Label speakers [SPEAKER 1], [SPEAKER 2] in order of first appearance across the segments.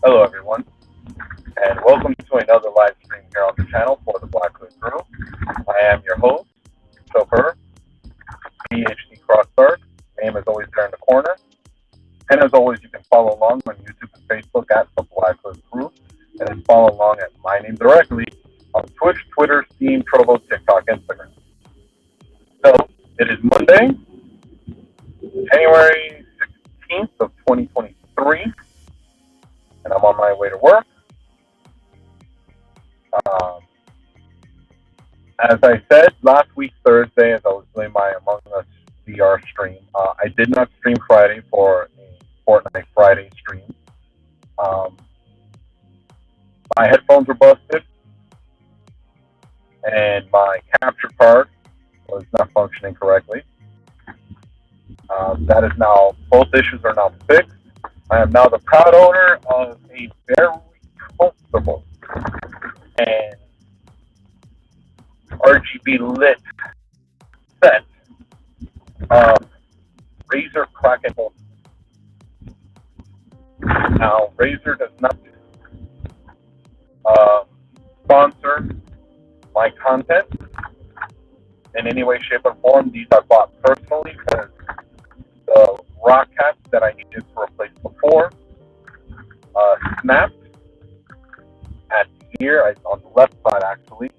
[SPEAKER 1] Hello, everyone, and welcome to another live stream here on the channel for the Black Hood Crew. I am your host, chauffeur, BHCxDark. Name is always there in the corner. And as always, you can follow along on YouTube and Facebook at the Black Hood Crew, and then follow along at my name directly on Twitch, Twitter, Steam, Trovo, TikTok, Instagram. So, it is Monday, January 16th of 2023, and I'm on my way to work. As I said last week, Thursday, as I was doing my Among Us VR stream, I did not stream Friday for a Fortnite Friday stream. My headphones were busted, and my capture card was not functioning correctly. That is now, both issues are now fixed. I am now the proud owner of a very comfortable and RGB lit set of Razer Kraken holsters. Now, Razer does not sponsor my content in any way, shape, or form. These I bought personally because the rock caps that I needed to replace before snapped at here, on the left side actually.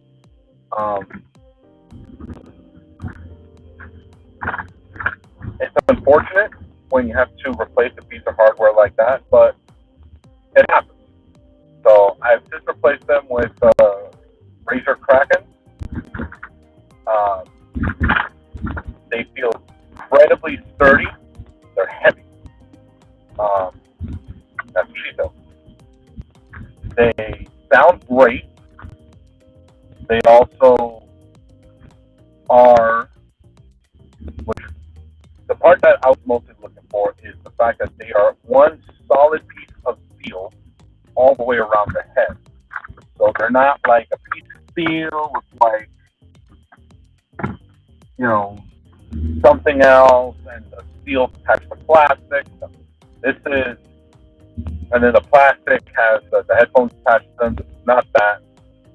[SPEAKER 1] It's unfortunate when you have to replace a piece of hardware like that, but it happens. So I've just replaced them with Razer Kraken. They feel incredibly sturdy. They're heavy. That's cheap. They sound great. They also are, which the part that I was mostly looking for is the fact that they are one solid piece of steel all the way around the head. So they're not like a piece of steel with like, something else and the steel attached to plastic. This is, and then the plastic has the headphones attached to them. This is not that.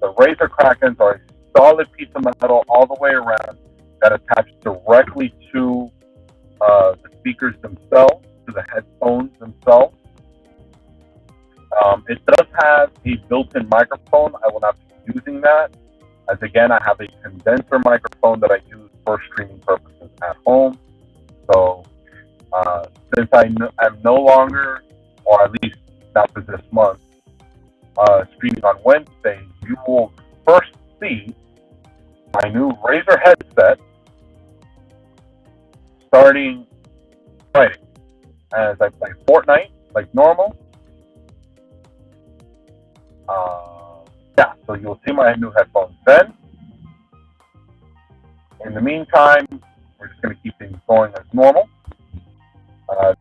[SPEAKER 1] The Razer Krakens are a solid piece of metal all the way around that attaches directly to the speakers themselves, to the headphones themselves. It does have a built-in microphone. I will not be using that, as again, I have a condenser microphone that I use for streaming purposes at home. So since I'm no longer, or at least not for this month, streaming on Wednesday, you will first see my new Razer headset starting Friday. As I play Fortnite like normal. So you'll see my new headphones then. In the meantime, we're just going to keep things going as normal.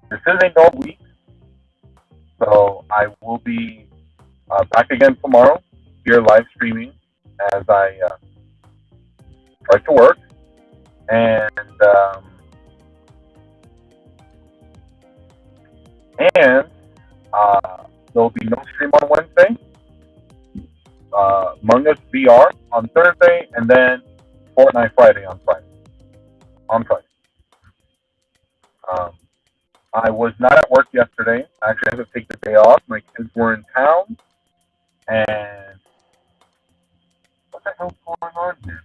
[SPEAKER 1] This is a normal week, so I will be back again tomorrow here live streaming as I try to work. And there will be no stream on Wednesday. Among Us VR on Thursday, and then Fortnite Friday on Friday. I was not at work yesterday. I actually had to take the day off. My kids were in town, and what the hell's going on here?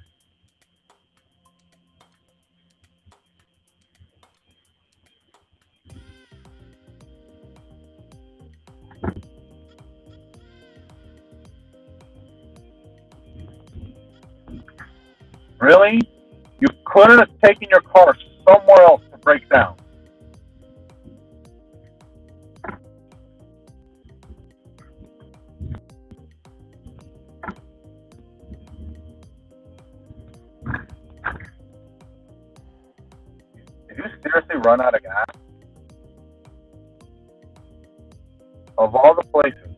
[SPEAKER 1] Really? You couldn't have taken your car somewhere else to break down. Did you seriously run out of gas? Of all the places,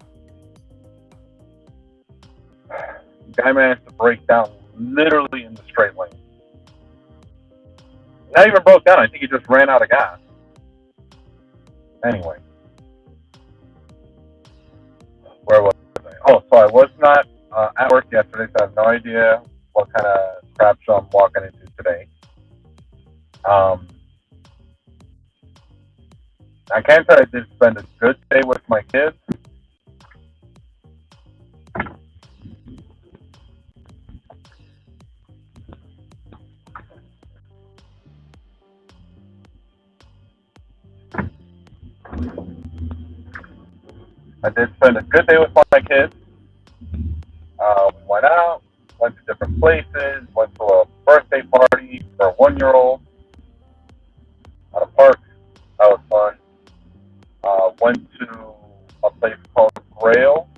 [SPEAKER 1] the guy managed to break down literally in the straight lane. Not even broke down. I think he just ran out of gas. Anyway. Where was I? Oh, so I was not at work yesterday, so I have no idea what kind of crap show I'm walking into today. Um, I can tell I did spend a good day with my kids. I did spend a good day with my kids. We went out, went to different places, went to a birthday party for a 1-year-old at a park. That was fun. Went to a place called Grail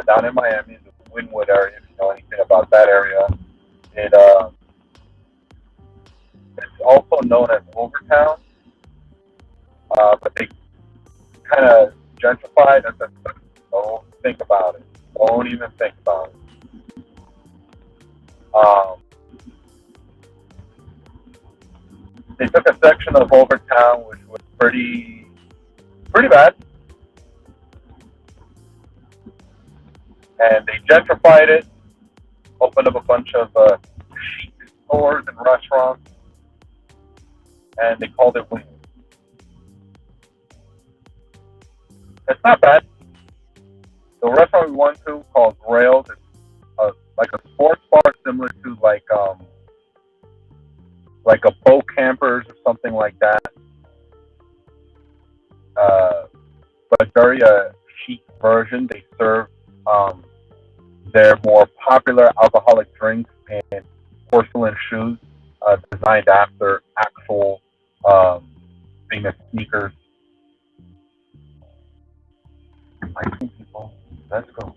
[SPEAKER 1] down in Miami, the Wynwood area. If you know anything about that area, it it's also known as Overtown, but they kind of gentrified. Don't think about it. Don't even think about it. Um, they took a section of Overtown which was pretty bad, and they gentrified it, opened up a bunch of chic stores and restaurants, and they called it Wynwood. It's not bad. The restaurant we went to called Rails, it's like a sports bar similar to like a Boat Campers or something like that. Uh, but very chic version. They serve their more popular alcoholic drinks and porcelain shoes designed after actual famous sneakers. I see people. Let's go.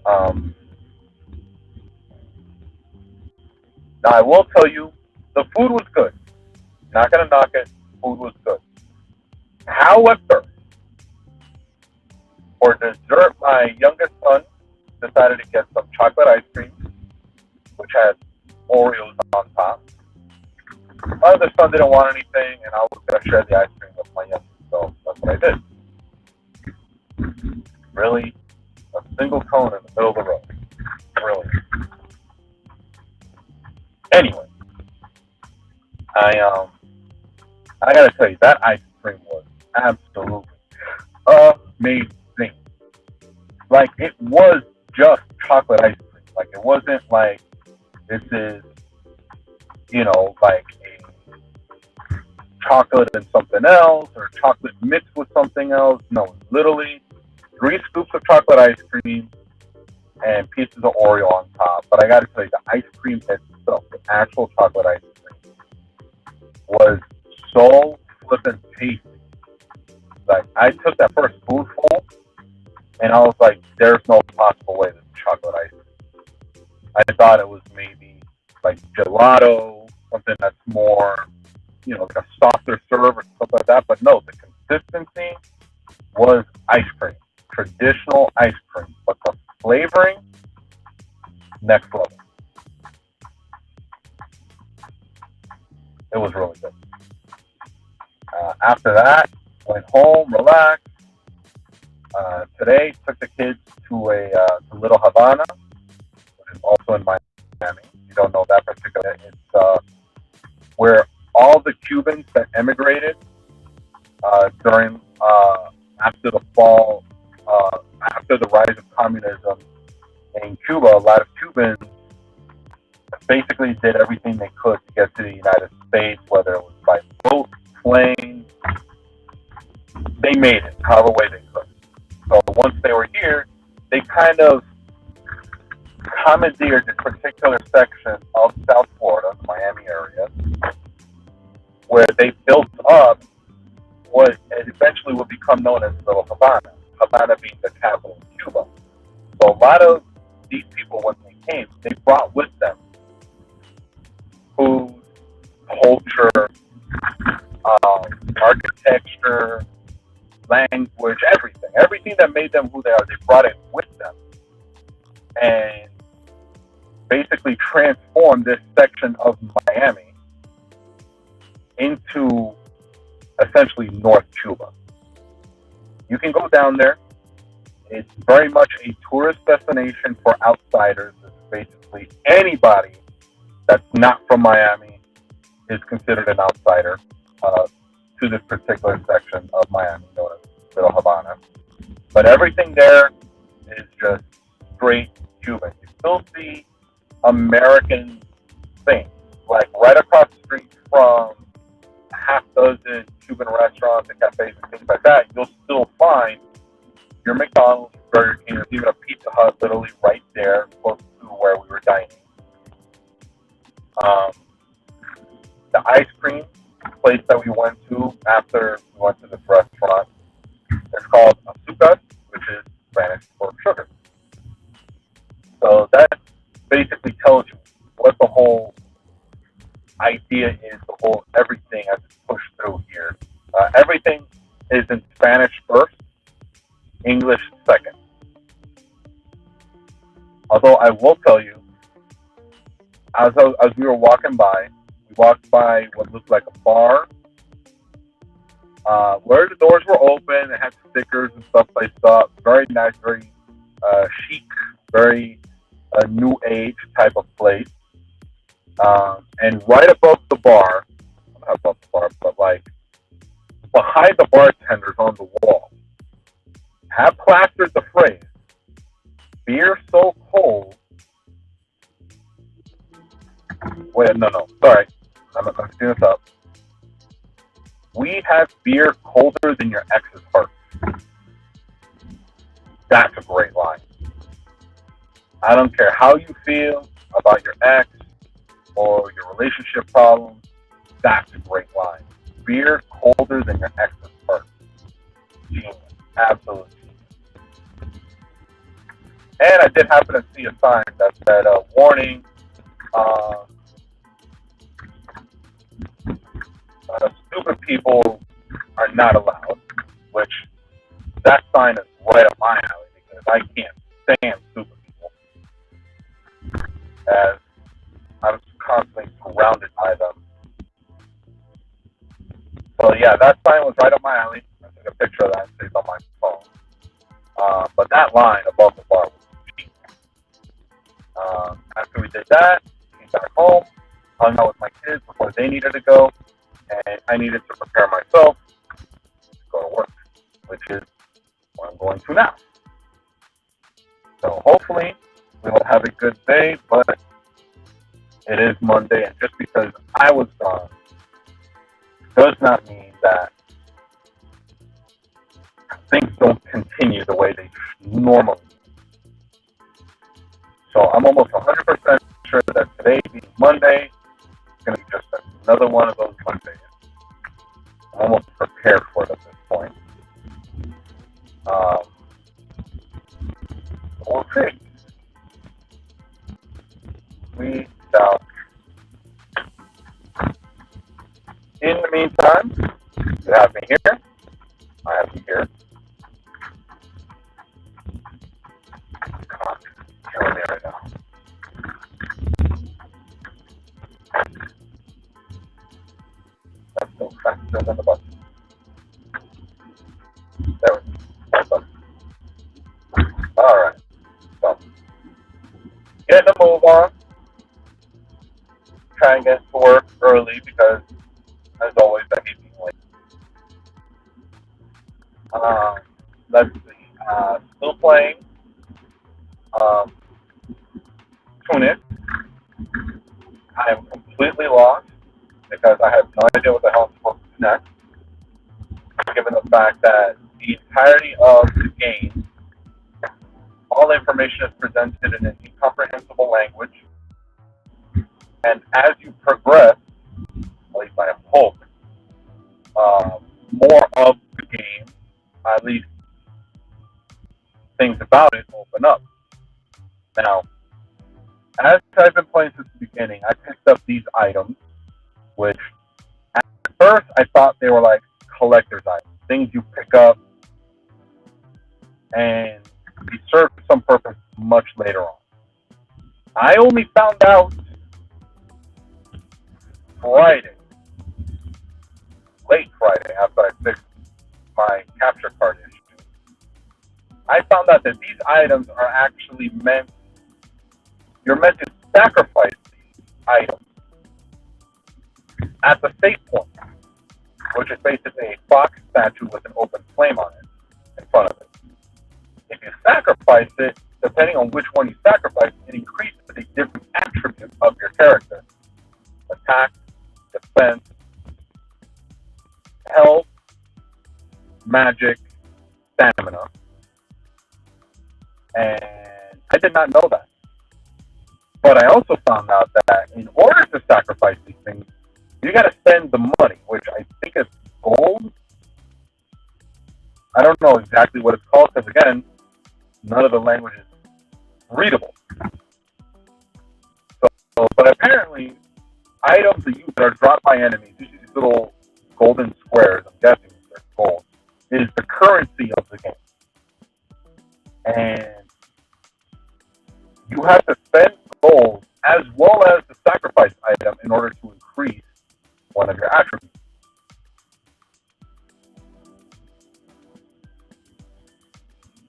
[SPEAKER 1] Um, Now I will tell you, the food was good. Not gonna knock it. Food was good. However, for dessert, my youngest son decided to get some chocolate ice cream, which had Oreos on top. My other son didn't want anything, and I was gonna share the ice cream with my youngest, so that's what I did. Really, a single cone in the middle of the road. Really. Anyway, I gotta tell you that ice cream was absolutely amazing. Like it was just chocolate ice cream. Like it wasn't like this is like a chocolate and something else or chocolate mixed with something else. No, literally 3 scoops of chocolate ice cream and pieces of Oreo on top. But I gotta tell you, the ice cream itself, the actual chocolate ice cream, was so flippin' tasty. Like I took that first spoonful and I was like, "There's no possible way this is chocolate ice cream." I thought it was maybe like gelato, something that's more, like a softer serve or stuff like that. But no, the consistency was ice cream, traditional ice cream, but the flavoring, next level. It was really good. After that, went home, relaxed. Today, took the kids to Little Havana, which is also in Miami. If you don't know that particular, it's where all the Cubans that emigrated during after the fall, after the rise of communism in Cuba. A lot of Cubans basically did everything they could to get to the United States, whether it was by boat, plane. They made it however way they could. So once they were here, they kind of commandeered this particular section of South Florida, the Miami area, where they built up what eventually would become known as Little Havana, Havana being the capital of Cuba. So a lot of these people, when they came, they brought with them food, culture, architecture, language, everything that made them who they are. They brought it with them and basically transformed this section of Miami into essentially North Cuba. You can go down there It's very much a tourist destination for outsiders. It's basically anybody that's not from Miami is considered an outsider to this particular section of Miami, known as Little Havana. But everything there is just straight Cuban. You still see American things, like right across the street from a half dozen Cuban restaurants and cafes and things like that. You'll still find your McDonald's, Burger King, or even a Pizza Hut literally right there, close to where we were dining. The ice cream place that we went to after we went to this restaurant is called azúcar, which is Spanish for sugar. So that basically tells you what the whole idea is, the whole everything as it's pushed through here. Everything is in Spanish first, English second. Although I will tell you, as we were walking by, we walked by what looked like a bar, where the doors were open. It had stickers and stuff placed up. Very nice, very chic, very new age type of place. And right above the bar, not above the bar, but like behind the bartenders on the wall, have plastered the phrase, "Beer so cold." Wait, no, sorry. I'm messing this up. "We have beer colder than your ex's heart." That's a great line. I don't care how you feel about your ex or your relationship problems. That's a great line. Beer colder than your ex's heart. Genius. Absolute genius. And I did happen to see a sign that said, warning, stupid people are not allowed, which that sign is right up my alley because I can't stand stupid people, as I'm constantly surrounded by them. So yeah, that sign was right up my alley. I took a picture of that and saved on my phone. But that line above the bar was cheap. After we did that, came back home, hung out with my kids before they needed to go, and I needed to prepare myself to go to work, which is what I'm going to now. So hopefully we will have a good day, but it is Monday, and just because I was gone does not mean that things don't continue the way they normally do. So I'm almost 100% sure that today being Monday is going to be just another one of those Mondays. I'm almost prepared for it at this point. We'll see. We shall. In the meantime, you have me here. I have you here. God, killing me right now. That's so faster than the button. There we go. Alright. So, getting the move on. Try and get to work early because, as always, I hate being late. Let's see. Still playing Tunic. I am completely lost because I have no idea what the hell I'm supposed to do next, given the fact that the entirety of the game, all information is presented in an incomprehensible language, and as you progress, at least I hope, more of the game, at least things about it, open up. Now, as I've been playing since the beginning, I picked up these items, which at first I thought they were like collector's items, things you pick up and they serve some purpose much later on. I only found out Friday, late Friday, after I fixed my capture card issue, I found out that these items are actually you're meant to sacrifice these items at the save point, which is basically a fox statue with an open flame on it in front of it. If you sacrifice it, depending on which one you sacrifice, it increases a different attribute of your character. Attack, defense, health, magic, stamina. And I did not know that. But I also found out that in order to sacrifice these things, you got to spend the money, which I think is gold. I don't know exactly what it's called because, again, none of the language is readable. But apparently, items that are dropped by enemies, usually these little golden squares, I'm guessing they're gold, is the currency of the game. And you have to spend gold as well as the sacrifice item in order to increase one of your attributes.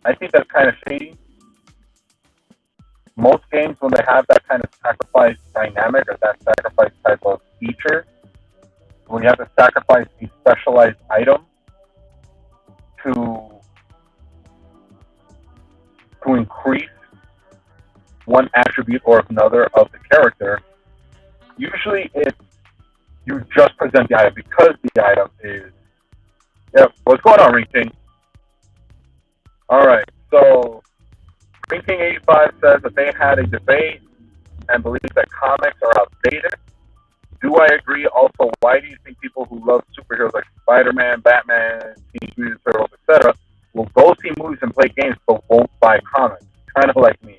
[SPEAKER 1] I think that's kind of shady. Most games, when they have that kind of sacrifice dynamic or that sacrifice type of feature, when you have to sacrifice a specialized item to increase one attribute or another of the character, usually you just present the item because the item is. Yep, what's going on, Ring King? All right, so Ring King 85 says that they had a debate and believes that comics are outdated. Do I agree? Also, why do you think people who love superheroes like Spider-Man, Batman, Teenage Mutant Turtles, etc., will go see movies and play games but won't buy comics? Kind of like me.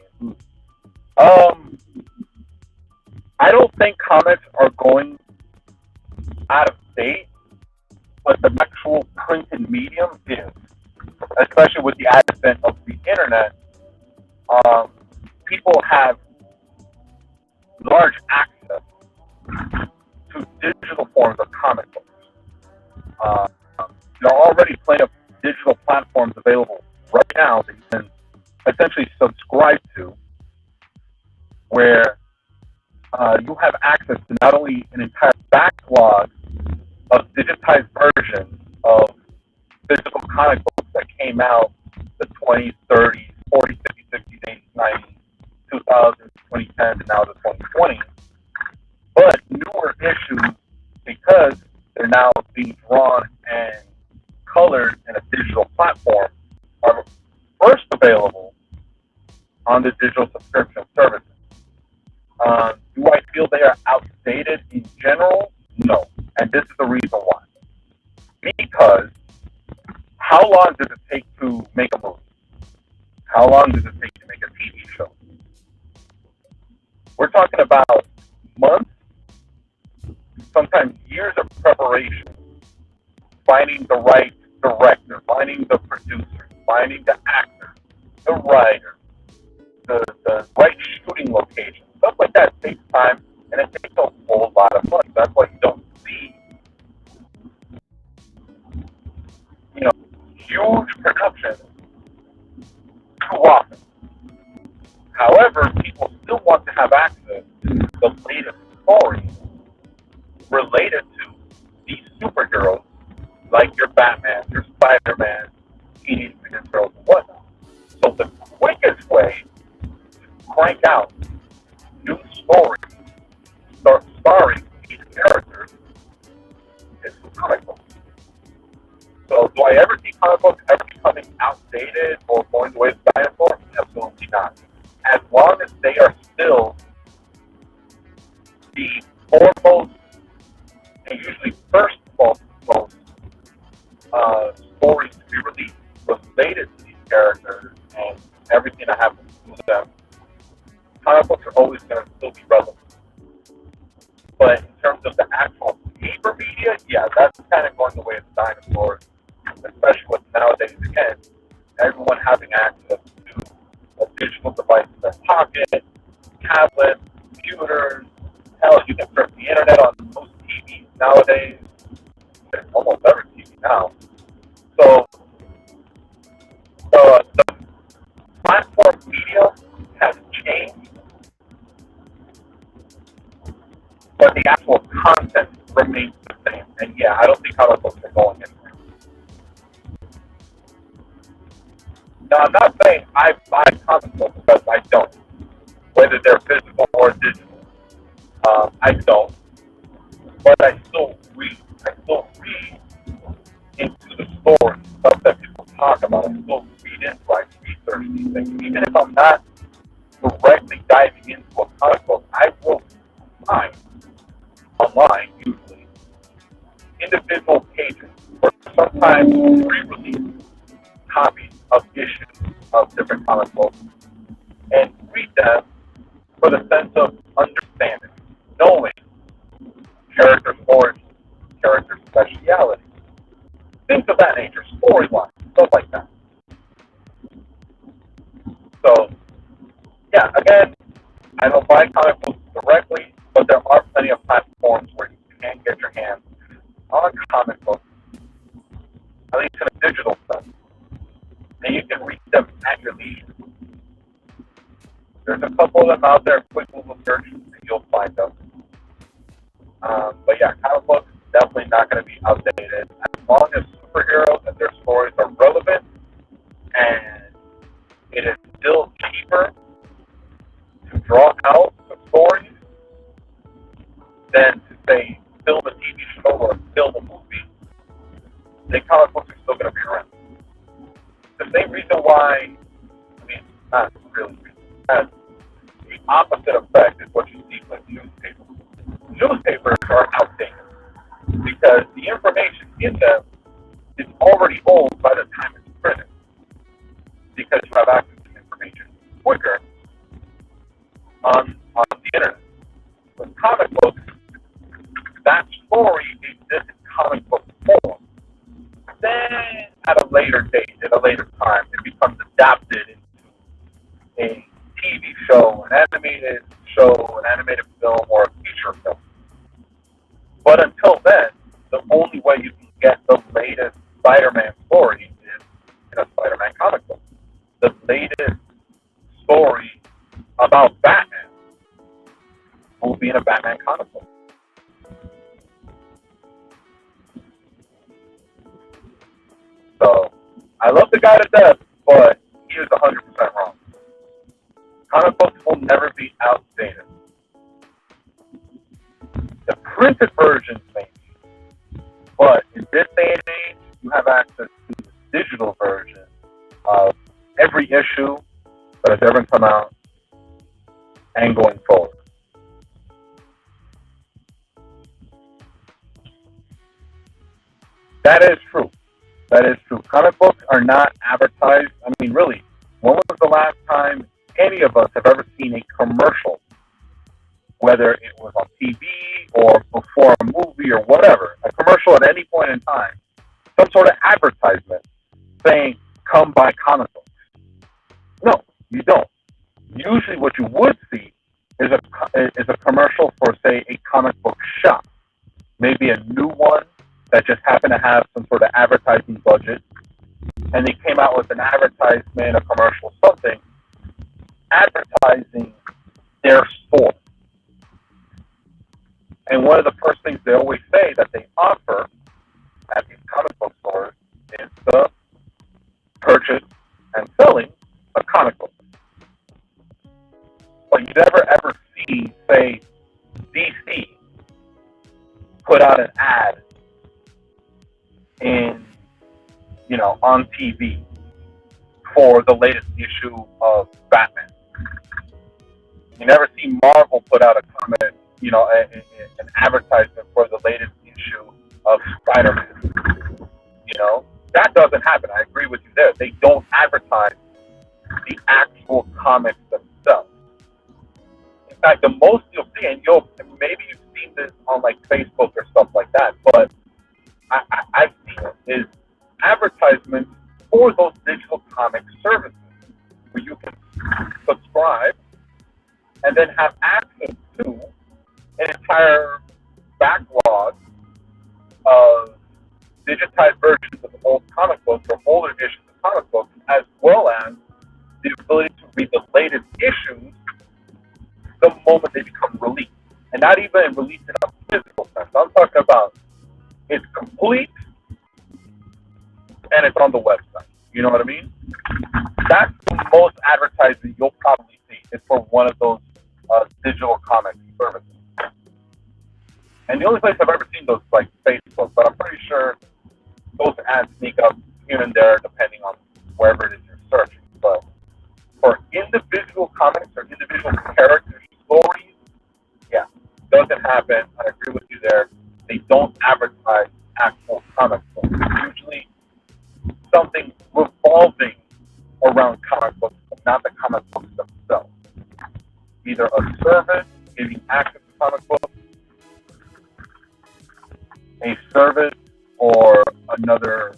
[SPEAKER 1] I don't think comics are going out of date, but the actual printed medium is. Especially with the advent of the internet, people have large access to digital forms of comic books. There are already plenty of digital platforms available right now that you can essentially subscribe to, where you have access to not only an entire backlog of digitized versions of physical comic books that came out the 20s, 30s, 40s, 50s, 60s, 80s, 90s, 2000s, 2010s, and now the 2020s. But newer issues, because they're now being drawn and colored in a digital platform, are first available on the digital subscription services. Do I feel they are outdated in general? No. And this is the reason why. Because how long does it take to make a movie? How long does it take to make a TV show? We're talking about months, sometimes years of preparation, finding the right director, finding the producer, finding the actor, the writer, the right shooting location. Stuff like that takes time, and it takes a whole lot of money. That's why you don't see, huge productions too often. However, people still want to have access to the latest stories related to these superheroes, like your Batman, your Spider-Man, Teenage Mutant Turtles, and whatnot. So the quickest way to crank out new stories starring these characters is through comic books. So do I ever see comic books ever becoming outdated or going the way of the dinosaur? Absolutely not. As long as they are still the foremost and usually first most stories to be released related to these characters and everything that happens to them, comic books are always going to still be relevant. But in terms of the actual paper media, yeah, that's kind of going the way of the dinosaurs, especially with nowadays, again, everyone having access to a digital device in their pocket, tablets, computers. Hell, you can surf the internet on most TVs nowadays. There's almost every TV now. So the form medium has changed, but the actual content remains the same. And yeah, I don't think comic books are going anywhere. Now, I'm not saying I buy comic books because I don't, whether they're physical or digital. I don't, but I still read. I still read into the story, stuff that people talk about. I still read into, I research these things. Even if I'm not directly diving into a comic book, I will find online, usually, individual pages or sometimes pre-release copies of issues of different comic books and read them for the sense of understanding, knowing character origins, character speciality, things of that nature, storylines, stuff like that. So, yeah, again, I don't buy comic books directly, but there are plenty of platforms where you can get your hands on comic books, at least in a digital sense, and you can read them at your leisure. There's a couple of them out there, quick Google search, and you'll find them. But yeah, comic books definitely not going to be outdated as long as superheroes and their stories are relevant, and it is still cheaper to draw out the stories than to say film a TV show or film a movie. The comic books are still going to be around. The same reason why, I mean, not really, has the opposite effect is what you see with newspapers. Newspapers are outdated because the information in them is already old by the time it's printed, because you have access to information quicker on the internet. With comic books, that story exists in comic book form. Then, at a later date, at a later time, it becomes adapted into a TV show, an animated show, an animated film, or a feature film. But until then, the only way you can get the latest Spider-Man story is in a Spider-Man comic book. The latest story about Batman will be in a Batman comic book. So, I love the guy to death, but he is 100% wrong. Comic books will never be outdated. The printed versions may be, but in this day and age, you have access to the digital version of every issue that has ever come out and going forward. That is true. That is true. Comic books are not advertised. I mean, really, when was the last time any of us have ever seen a commercial, whether it was on TV or before a movie or whatever, a commercial at any point in time, some sort of advertisement saying, come buy comic books? No, you don't. Usually what you would see is a commercial for, say, a comic book shop, maybe a new one that just happened to have some sort of advertising budget, and they came out with an advertisement, a commercial, something, advertising their store. And one of the first things they always say that they offer at these comic book stores is the purchase and selling of comic books. But you never ever see, say, DC put out an ad on TV for the latest issue of Batman. You never see Marvel put out a comment, an advertisement for the latest issue of Spider-Man. That doesn't happen. I agree with you there. They don't advertise the actual comics themselves. In fact, the most you'll see, and maybe you've seen this on like Facebook or stuff like that, but I've seen it, is advertisements for those digital comic services where you can subscribe and then have access to an entire backlog of digitized versions of old comic books or older editions of comic books, as well as the ability to read the latest issues the moment they become released. And not even released in a physical sense. I'm talking about it's complete and it's on the website. You know what I mean? That's the most advertising you'll probably see. It's for one of those digital comic services. And the only place I've ever seen those is like Facebook, but I'm pretty sure those ads sneak up here and there depending on wherever it is you're searching. But for individual comics or individual character stories, yeah, doesn't happen. I agree with you there. They don't advertise actual comic books. It's usually something revolving around comic books, but not the comic books themselves. Either a service giving access to comic books, a service, or another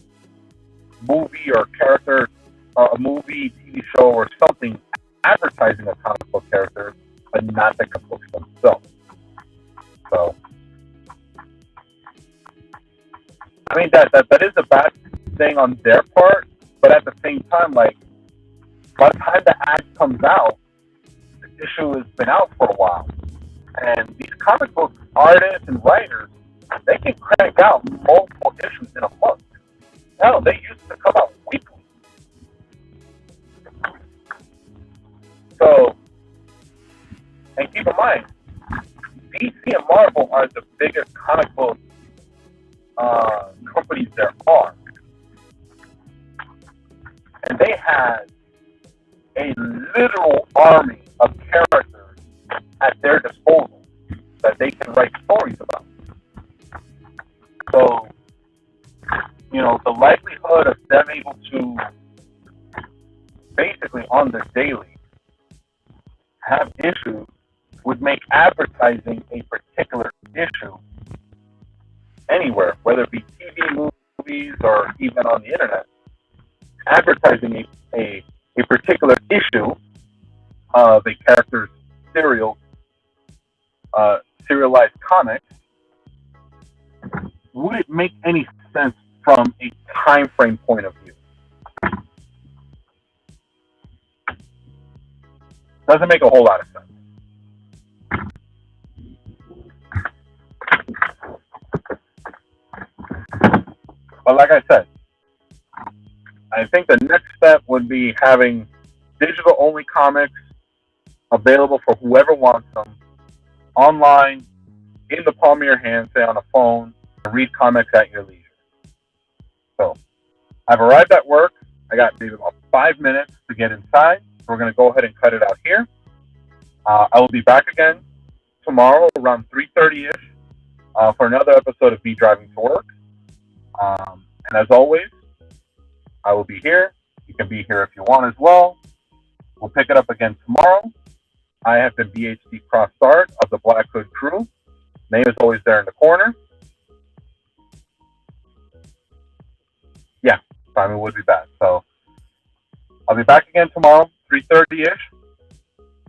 [SPEAKER 1] movie or character, a movie, TV show, or something advertising a comic book character, but not the comic books themselves. So, I mean, that is a bad thing on their part, but at the same time, like, by the time the ad comes out, the issue has been out for a while. And these comic book artists and writers, they can crank out multiple issues in a month. Hell, they used to come out weekly. So, and keep in mind, DC and Marvel are the biggest comic book companies there are. And they had a literal army of characters at their disposal that they can write stories about. So, you know, the likelihood of them able to basically on the daily have issues would make advertising a particular issue anywhere, whether it be TV, movies, or even on the internet. Advertising a particular issue of a character's serialized comic wouldn't make any sense from a time frame point of view. Doesn't make a whole lot of sense. But like I said, I think the next step would be having digital-only comics available for whoever wants them, online, in the palm of your hand, say on a phone, and read comics at your leisure. So, I've arrived at work. I got maybe about 5 minutes to get inside. So we're going to go ahead and cut it out here. I will be back again tomorrow around 3:30ish for another episode of Be Driving to Work. And as always, I will be here. You can be here if you want as well. We'll pick it up again tomorrow. I have been BHCxDark of the Black Hood crew. Name is always there in the corner. Yeah, Simon would be back. So I'll be back again tomorrow, 3:30ish.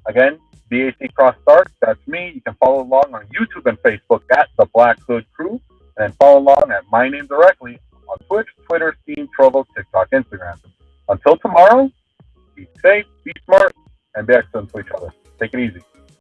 [SPEAKER 1] Again, BHCxDark. That's me. You can follow along on YouTube and Facebook at the Black Hood crew. And then follow along at my name directly on Twitch, Twitter, Steam, Trovo, TikTok, Instagram. Until tomorrow, be safe, be smart, and be excellent to each other. Take it easy.